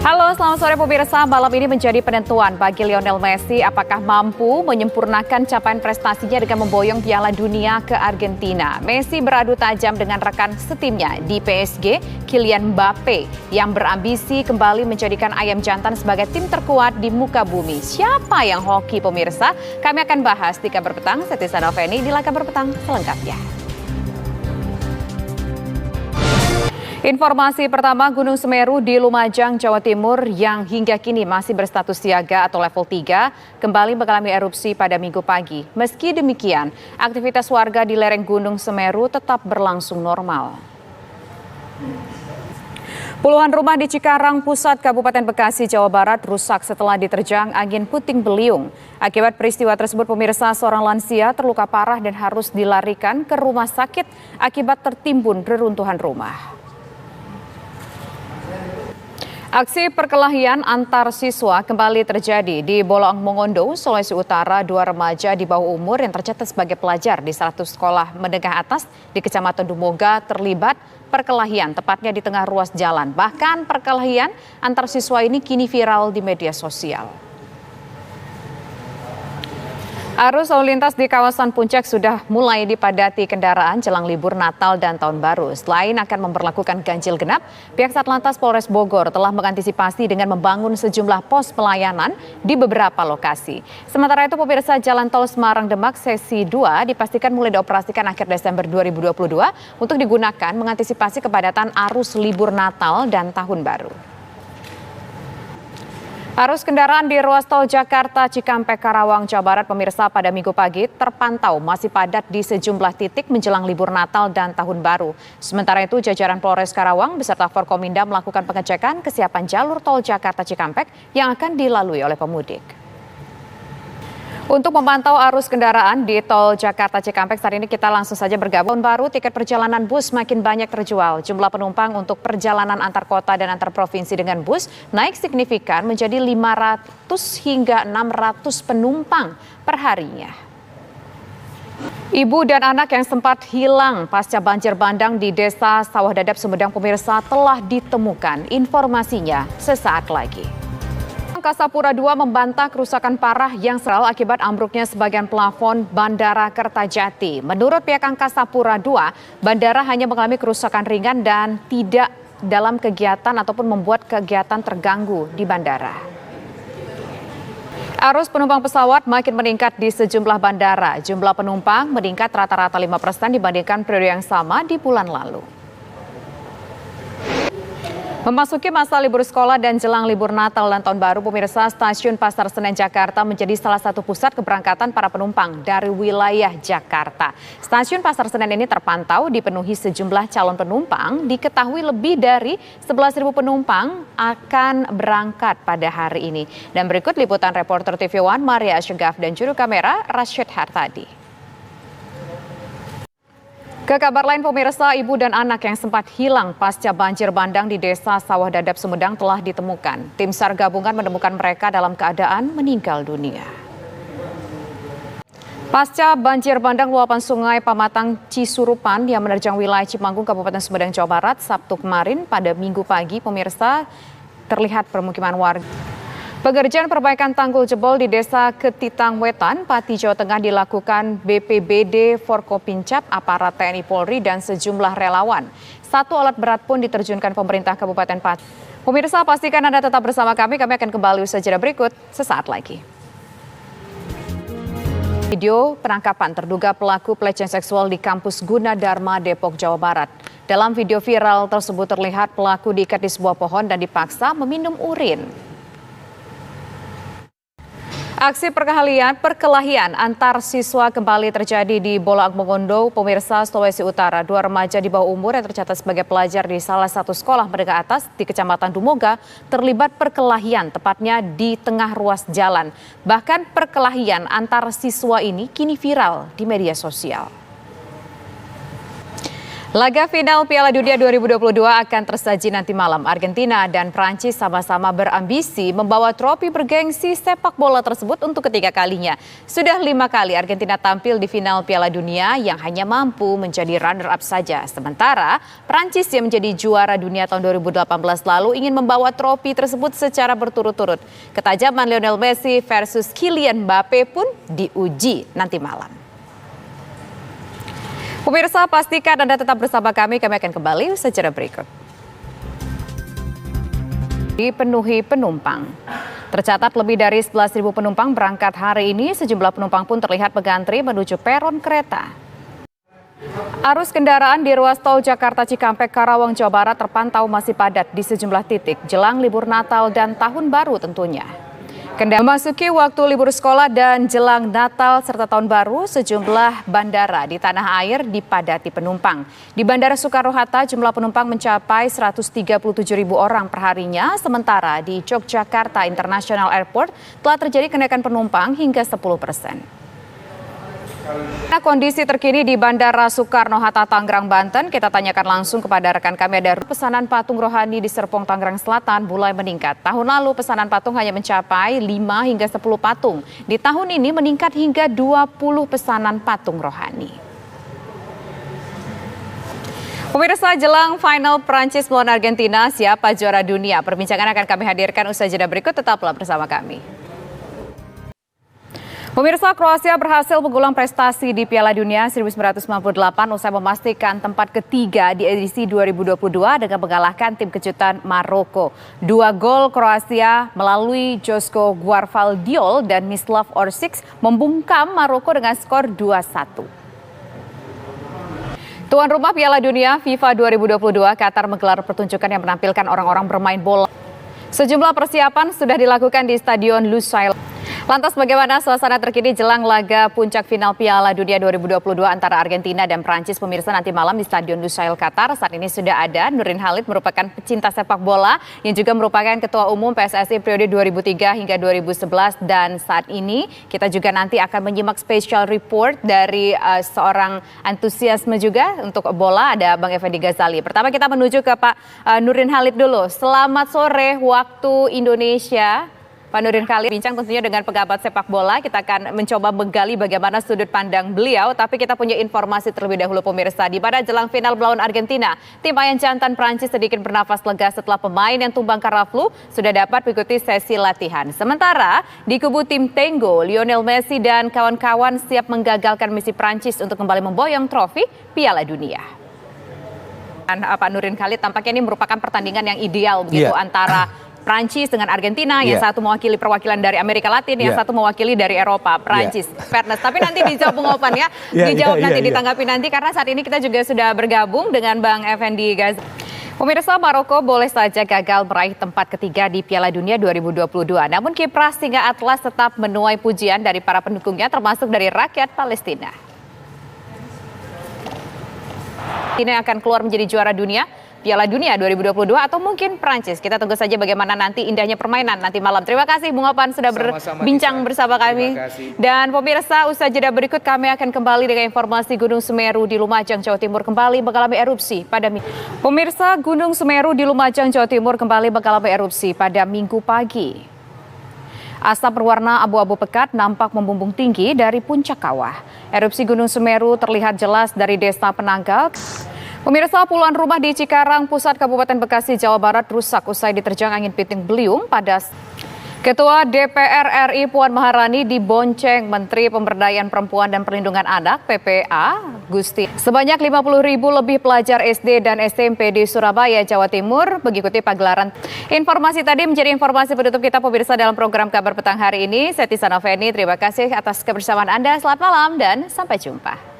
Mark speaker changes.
Speaker 1: Halo, selamat sore pemirsa. Malam ini menjadi penentuan bagi Lionel Messi apakah mampu menyempurnakan capaian prestasinya dengan memboyong Piala Dunia ke Argentina. Messi beradu tajam dengan rekan setimnya di PSG, Kylian Mbappe, yang berambisi kembali menjadikan ayam jantan sebagai tim terkuat di muka bumi. Siapa yang hoki pemirsa? Kami akan bahas di Kabar Petang. Saya Tisa Noveni di Kabar Petang selengkapnya. Informasi pertama, Gunung Semeru di Lumajang, Jawa Timur yang hingga kini masih berstatus siaga atau level 3 kembali mengalami erupsi pada Minggu pagi. Meski demikian, aktivitas warga di lereng Gunung Semeru tetap berlangsung normal. Puluhan rumah di Cikarang Pusat, Kabupaten Bekasi, Jawa Barat rusak setelah diterjang angin puting beliung. Akibat peristiwa tersebut, pemirsa, seorang lansia terluka parah dan harus dilarikan ke rumah sakit akibat tertimbun reruntuhan rumah. Aksi perkelahian antar siswa kembali terjadi di Bolaang Mongondo, Sulawesi Utara. Dua remaja di bawah umur yang tercatat sebagai pelajar di salah satu sekolah menengah atas di Kecamatan Dumoga terlibat perkelahian, tepatnya di tengah ruas jalan. Bahkan perkelahian antar siswa ini kini viral di media sosial. Arus lalu lintas di kawasan Puncak sudah mulai dipadati kendaraan jelang libur Natal dan Tahun Baru. Selain akan memberlakukan ganjil genap, pihak Satlantas Polres Bogor telah mengantisipasi dengan membangun sejumlah pos pelayanan di beberapa lokasi. Sementara itu, pemirsa, Jalan Tol Semarang-Demak sesi 2 dipastikan mulai dioperasikan akhir Desember 2022 untuk digunakan mengantisipasi kepadatan arus libur Natal dan Tahun Baru. Arus kendaraan di ruas tol Jakarta Cikampek Karawang, Jawa Barat, pemirsa, pada Minggu pagi terpantau masih padat di sejumlah titik menjelang libur Natal dan Tahun Baru. Sementara itu, jajaran Polres Karawang beserta Forkominda melakukan pengecekan kesiapan jalur tol Jakarta Cikampek yang akan dilalui oleh pemudik. Untuk memantau arus kendaraan di tol Jakarta Cikampek, saat ini kita langsung saja bergabung. Tahun baru, tiket perjalanan bus makin banyak terjual. Jumlah penumpang untuk perjalanan antar kota dan antar provinsi dengan bus naik signifikan menjadi 500 hingga 600 penumpang per harinya. Ibu dan anak yang sempat hilang pasca banjir bandang di Desa Sawah Dadap, Sumedang, pemirsa, telah ditemukan. Informasinya sesaat lagi. Angkasa Pura II membantah kerusakan parah yang seral akibat ambruknya sebagian plafon Bandara Kertajati. Menurut pihak Angkasa Pura II, bandara hanya mengalami kerusakan ringan dan tidak dalam kegiatan ataupun membuat kegiatan terganggu di bandara. Arus penumpang pesawat makin meningkat di sejumlah bandara. Jumlah penumpang meningkat rata-rata 5% dibandingkan periode yang sama di bulan lalu. Memasuki masa libur sekolah dan jelang libur Natal dan Tahun Baru, pemirsa, Stasiun Pasar Senen Jakarta menjadi salah satu pusat keberangkatan para penumpang dari wilayah Jakarta. Stasiun Pasar Senen ini terpantau dipenuhi sejumlah calon penumpang. Diketahui lebih dari 11.000 penumpang akan berangkat pada hari ini. Dan berikut liputan reporter TV One Maria Asyegaf dan juru kamera Rashid Hartadi. Ke kabar lain, pemirsa, ibu dan anak yang sempat hilang pasca banjir bandang di Desa Sawah Dadap, Sumedang telah ditemukan. Tim SAR gabungan menemukan mereka dalam keadaan meninggal dunia. Pasca banjir bandang luapan sungai Pamatang Cisurupan yang menerjang wilayah Cimanggung, Kabupaten Sumedang, Jawa Barat, Sabtu kemarin pada Minggu pagi, pemirsa, terlihat permukiman warga. Pengerjaan perbaikan tanggul jebol di Desa Ketitang Wetan, Pati, Jawa Tengah dilakukan BPBD, Forkopincap, aparat TNI Polri, dan sejumlah relawan. Satu alat berat pun diterjunkan pemerintah Kabupaten Pati. Pemirsa, pastikan Anda tetap bersama kami akan kembali usai jeda berikut sesaat lagi. Video penangkapan terduga pelaku pelecehan seksual di kampus Gunadarma, Depok, Jawa Barat. Dalam video viral tersebut terlihat pelaku diikat di sebuah pohon dan dipaksa meminum urin. Aksi perkelahian antar siswa kembali terjadi di Bolaang Mongondo, pemirsa, Sulawesi Utara. Dua remaja di bawah umur yang tercatat sebagai pelajar di salah satu sekolah menengah atas di Kecamatan Dumoga terlibat perkelahian, tepatnya di tengah ruas jalan. Bahkan perkelahian antar siswa ini kini viral di media sosial. Laga final Piala Dunia 2022 akan tersaji nanti malam. Argentina dan Prancis sama-sama berambisi membawa trofi bergengsi sepak bola tersebut untuk ketiga kalinya. Sudah 5 kali Argentina tampil di final Piala Dunia yang hanya mampu menjadi runner-up saja. Sementara Prancis yang menjadi juara dunia tahun 2018 lalu ingin membawa trofi tersebut secara berturut-turut. Ketajaman Lionel Messi versus Kylian Mbappe pun diuji nanti malam. Pemirsa, pastikan Anda tetap bersama kami akan kembali secara berikut. Dipenuhi penumpang. Tercatat lebih dari 11.000 penumpang berangkat hari ini, sejumlah penumpang pun terlihat mengantri menuju peron kereta. Arus kendaraan di ruas tol Jakarta Cikampek Karawang Jawa Barat terpantau masih padat di sejumlah titik jelang libur Natal dan Tahun Baru tentunya. Memasuki waktu libur sekolah dan jelang Natal serta Tahun Baru, sejumlah bandara di tanah air dipadati penumpang. Di Bandara Soekarno-Hatta jumlah penumpang mencapai 137.000 orang perharinya, sementara di Yogyakarta International Airport telah terjadi kenaikan penumpang hingga 10%. Kondisi terkini di Bandara Soekarno-Hatta Tangerang, Banten, kita tanyakan langsung kepada rekan kami. Ada pesanan patung rohani di Serpong, Tangerang Selatan mulai meningkat. Tahun lalu pesanan patung hanya mencapai 5 hingga 10 patung. Di tahun ini meningkat hingga 20 pesanan patung rohani. Pemirsa, jelang final Prancis melawan Argentina, siapa juara dunia? Perbincangan akan kami hadirkan usai jeda berikut, tetaplah bersama kami. Pemirsa, Kroasia berhasil mengulang prestasi di Piala Dunia 1998 usai memastikan tempat ketiga di edisi 2022 dengan mengalahkan tim kejutan Maroko. 2 gol Kroasia melalui Joško Gvardiol dan Mislav Orsic membungkam Maroko dengan skor 2-1. Tuan rumah Piala Dunia FIFA 2022, Qatar menggelar pertunjukan yang menampilkan orang-orang bermain bola. Sejumlah persiapan sudah dilakukan di Stadion Lusail. Lantas bagaimana suasana terkini jelang laga puncak final Piala Dunia 2022 antara Argentina dan Prancis, pemirsa, nanti malam di Stadion Lusail Qatar. Saat ini sudah ada Nurdin Halid, merupakan pecinta sepak bola yang juga merupakan Ketua Umum PSSI periode 2003 hingga 2011, dan saat ini kita juga nanti akan menyimak special report dari seorang antusiasme juga untuk bola, ada Bang Effendi Ghazali. Pertama kita menuju ke Pak Nurdin Halid dulu. Selamat sore waktu Indonesia. Pak Nurdin Halid, bincang tentunya dengan pengamat sepak bola. Kita akan mencoba menggali bagaimana sudut pandang beliau. Tapi kita punya informasi terlebih dahulu, pemirsa. Di pada jelang final melawan Argentina, tim ayam jantan Prancis sedikit bernafas lega setelah pemain yang tumbang karena flu sudah dapat mengikuti sesi latihan. Sementara di kubu tim Tenggo, Lionel Messi dan kawan-kawan siap menggagalkan misi Prancis untuk kembali memboyong trofi Piala Dunia. Pak Nurdin Halid, tampaknya ini merupakan pertandingan yang ideal begitu antara Prancis dengan Argentina, yang satu mewakili perwakilan dari Amerika Latin, yang satu mewakili dari Eropa, Prancis, fairness. Tapi nanti dijawab Bung Opan ya, dijawab nanti, ditanggapi nanti, karena saat ini kita juga sudah bergabung dengan Bang Effendi Ghazali. Pemirsa, Maroko boleh saja gagal meraih tempat ketiga di Piala Dunia 2022. Namun kiprah singa Atlas tetap menuai pujian dari para pendukungnya, termasuk dari rakyat Palestina. Ini akan keluar menjadi juara dunia Piala Dunia 2022 atau mungkin Prancis. Kita tunggu saja bagaimana nanti indahnya permainan nanti malam. Terima kasih Bung Opan sudah berbincang bersama kami. Dan pemirsa, usai jeda berikut kami akan kembali dengan informasi Gunung Semeru di Lumajang, Jawa Timur kembali mengalami erupsi pada minggu. Pemirsa, Gunung Semeru di Lumajang, Jawa Timur kembali mengalami erupsi pada Minggu pagi. Asap berwarna abu-abu pekat nampak membumbung tinggi dari puncak kawah. Erupsi Gunung Semeru terlihat jelas dari Desa Penanggal. Pemirsa, puluhan rumah di Cikarang, Pusat Kabupaten Bekasi, Jawa Barat rusak usai diterjang angin puting beliung pada Ketua DPR RI Puan Maharani dibonceng Menteri Pemberdayaan Perempuan dan Perlindungan Anak PPA Gusti. Sebanyak 50.000 lebih pelajar SD dan SMP di Surabaya, Jawa Timur mengikuti pagelaran. Informasi tadi menjadi informasi penutup kita, pemirsa, dalam program Kabar Petang hari ini. Saya Tisana Feni, terima kasih atas kebersamaan Anda. Selamat malam dan sampai jumpa.